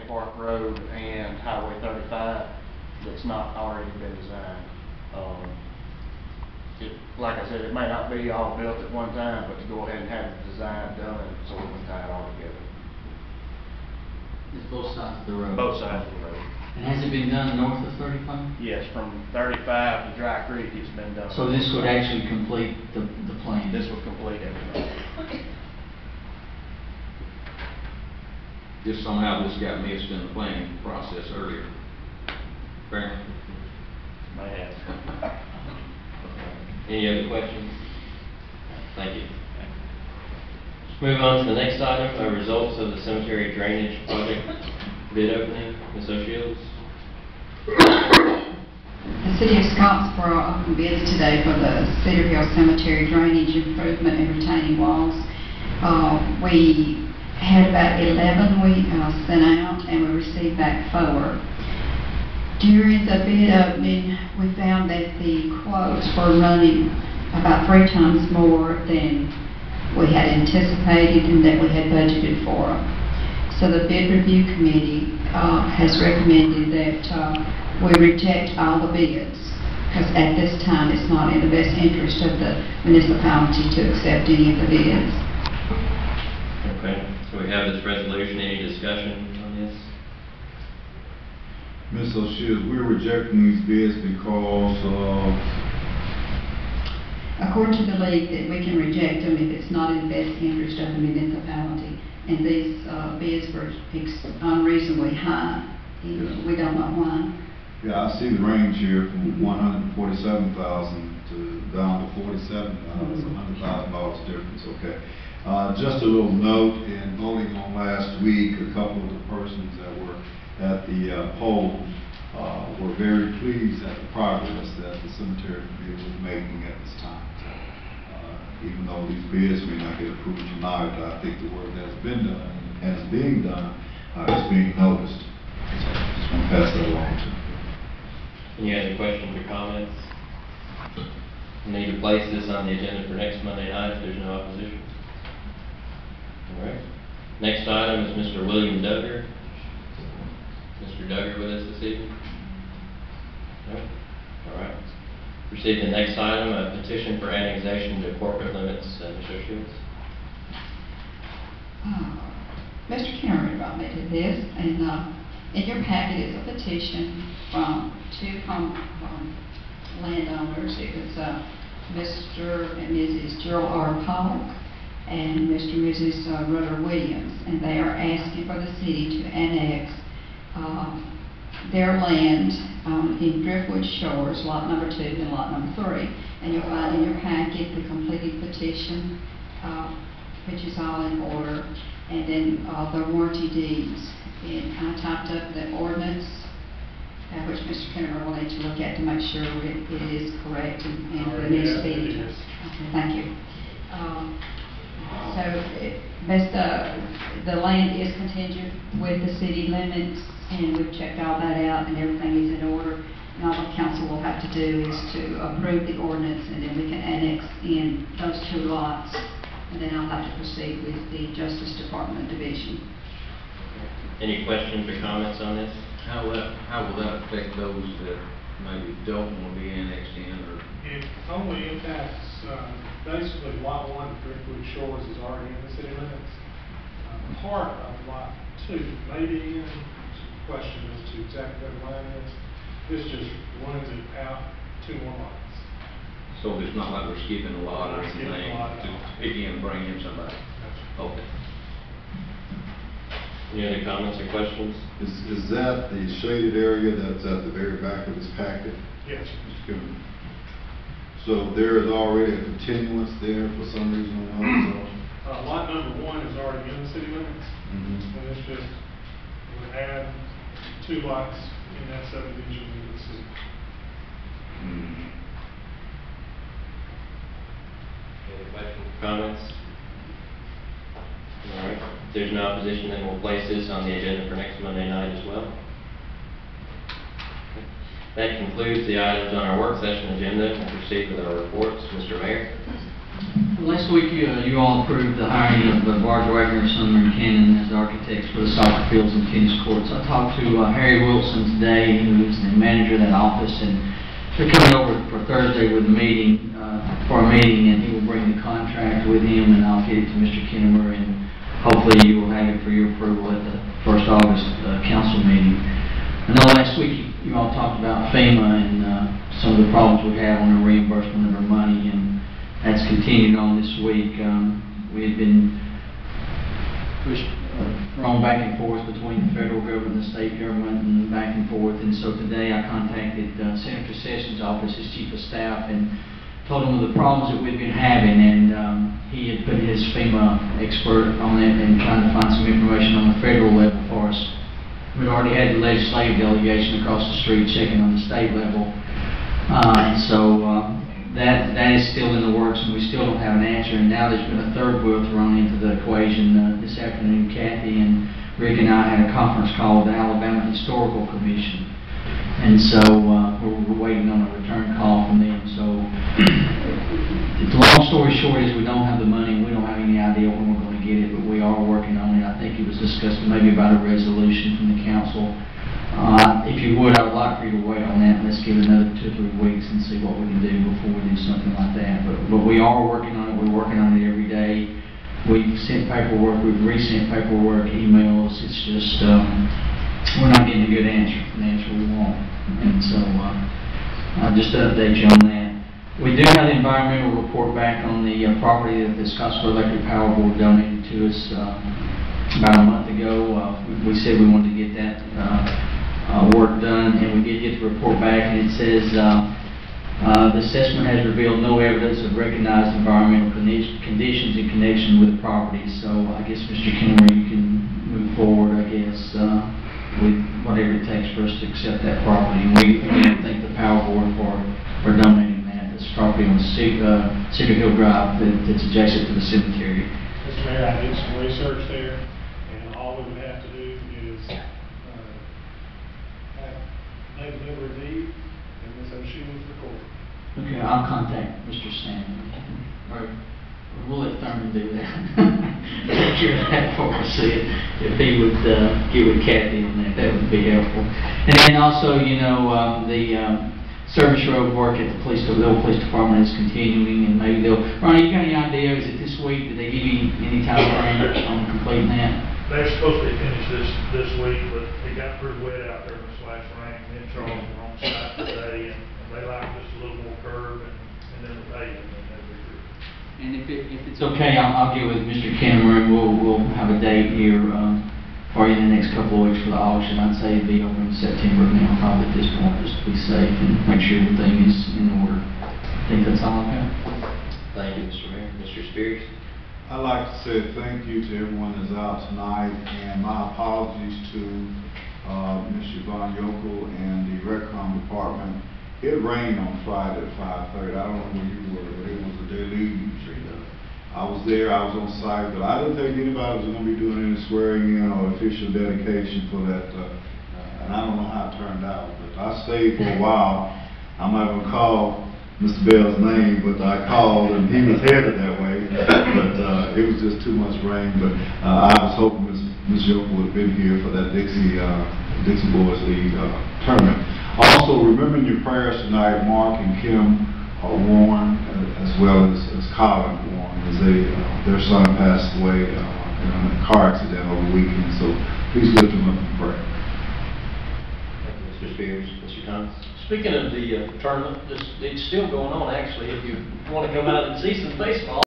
Park Road and Highway 35 that's not already been designed. Like I said, it may not be all built at one time, but to go ahead and have the design done so we can tie it all together. It's both sides of the road. Both sides of the road. And has it been done north of 35? Yes, from 35 to Dry Creek it's been done. So this would actually complete the plan? This would complete everything. Just somehow this got missed in the planning process earlier. Fair? May have. Any other questions? Thank you. Let's move on to the next item, results of the cemetery drainage project bid opening. Ms. O'Shields. The City of Scottsboro opened bids today for the Cedar Hill Cemetery drainage improvement and retaining walls. We had about 11 we sent out, and we received back 4. During the bid opening, we found that the quotes were running about 3 times more than we had anticipated and that we had budgeted for. So the bid review committee has recommended that we reject all the bids, because at this time it's not in the best interest of the municipality to accept any of the bids. Okay, so we have this resolution. Any discussion on this? Ms. O'Shields, we're rejecting these bids because according to the league, that we can reject them if it's not in the best interest of the municipality. And these bids were unreasonably high. Yeah. We don't know why. yeah, I see the range here from 147,000 to down to 47,000, $100,000 difference. Okay. Just a little note, in voting on last week, a couple of the persons that were at the poll were very pleased at the progress that the cemetery committee was making at this time. Even though these bids may not get approved tonight, I think the work that has been done and is being done is being noticed. So I just want to pass that along to you. Any other questions or comments? We need to place this on the agenda for next Monday night if there's no opposition. All right. Next item is Mr. William Duggar. Mr. Duggar with us this evening? No? All right. Proceed to the next item, a petition for annexation to corporate limits. Ms. O'Shields. Mr. Kennery brought me to this, and in your packet is a petition from 2 landowners. It was Mr. and Mrs. Gerald R. Pollock and Mr. and Mrs. Rudder Williams, and they are asking for the city to annex their land in Driftwood Shores, lot number 2 and lot number 3. And you'll find in your packet the completed petition, which is all in order, and then the warranty deeds. And I typed up the ordinance, which Mr. Kennery will need to look at to make sure it is correct and it needs to be. Okay, thank you. The land is contingent with the city limits, and we've checked all that out, and everything is in order. And all the council will have to do is to approve the ordinance, and then we can annex in those 2 lots, and then I'll have to proceed with the Justice Department division. Any questions or comments on this? How will that affect those that maybe don't want to be annexed in, or? It only impacts, basically lot 1 of Driftwood Shores is already in the city limits. Part of lot 2 may be in, question as to exactly what the line is. This just runs it out 2 more lots. So it's not like we're skipping a lot or Not skipping anything a lot. to pick in and bring in somebody? Okay. Any other comments or questions? Is that the shaded area that's at the very back of this packet? Yes. Mr. Goodman? So there is already a continuance there for some reason or another? Lot number 1 is already in the city limits, and it's just, we add 2 lots in that subdivision in the city. Any questions, comments? All right. If there's no opposition, then we'll place this on the agenda for next Monday night as well. That concludes the items on our work session agenda. We'll proceed with our reports. Mr. Mayor. Last week, you all approved the hiring of Barger Wagner, Sumner, and Cannon as architects for the soccer fields and tennis courts. I talked to Harry Wilson today, who is the manager of that office, and they're coming over for Thursday with a meeting, for a meeting, and he will bring the contract with him, and I'll get it to Mr. Kinnemer, and hopefully you will have it for your approval at the first August council meeting. I know last week you all talked about FEMA and some of the problems we have on the reimbursement of our money, and that's continued on this week. We had been thrown back and forth between the federal government and the state government and back and forth. And so today I contacted Senator Sessions' office, his chief of staff, and told him of the problems that we've been having. And he had put his FEMA expert on it and trying to find some information on the federal level for us. We'd already had the legislative delegation across the street checking on the state level. That is still in the works, and we still don't have an answer. And now there's been a third wheel thrown into the equation. This afternoon, Kathy and Rick and I had a conference call with the Alabama Historical Commission. And so we're waiting on a return call from them. So the long story short is we don't have the money, and we don't have any idea when we're going to get it, but we are working on it. I think it was discussed maybe about a resolution from the council. If you would, I would like for you to wait on that. Let's give it another 2 or 3 weeks and see what we can do before we do something like that. But we are working on it. We're working on it every day. We've sent paperwork. We've resent paperwork, emails. It's just we're not getting a good answer from the answer we want. And so just to update you on that. We do have the environmental report back on the property that the Scottsboro Electric Power Board donated to us about a month ago. We said we wanted to get that work done, and we did get the report back, and it says the assessment has revealed no evidence of recognized environmental conditions in connection with the property. So I guess, Mr. Kinnemer, you can move forward, I guess, with whatever it takes for us to accept that property. And we again thank the Power Board for donating that. This property on Cedar Hill Drive that's adjacent to the cemetery. Mr. Mayor, I did some research there, and all we would have to do is make a delivery deed, and this issue was recorded. Okay, I'll contact Mr. Stanley, or we'll let Thurman do that. Take care of that for us. If he would get with Kathy on that, that would be helpful. And then also, you know, the service road work at the Little Police Department is continuing, and maybe they'll. Ronnie, you got any idea? Is it this week? Did they give you any time frame on completing that? They're supposed to be finished this week, but it got pretty wet out there this last rain. Me and Charles were on site today, and they like just a little more curve and then the paving, and that'll be good. And if it's okay, I'll get with Mr. Kinnemer, and we'll have a date here for you in the next couple of weeks for the auction. I'd say it'd be over in September now, probably at this point, just to be safe and make sure everything is in order. I think that's all I've got. Thank you, Mr. Mayor. Mr. Spears? I'd like to say thank you to everyone that's out tonight, and my apologies to Mr. Von Yokel and the Recon Department. It rained on Friday at 5:30. I don't know where you were, but it was a deluge. I was there, I was on site, but I didn't think anybody was going to be doing any swearing in or official dedication for that, and I don't know how it turned out, but I stayed for a while. I'm not going to call Mr. Bell's name, but I called, and he was headed that way, but it was just too much rain. But I was hoping Ms. Yokel would have been here for that Dixie Boys League tournament. Also, remember in your prayers tonight, Mark and Kim Warren, as well as Colin Warren, as their son passed away in a car accident over the weekend. So please lift him up in prayer. Thank you, Mr. Spears. Mr. Thomas? Speaking of the tournament, it's still going on, actually. If you want to come out and see some baseball,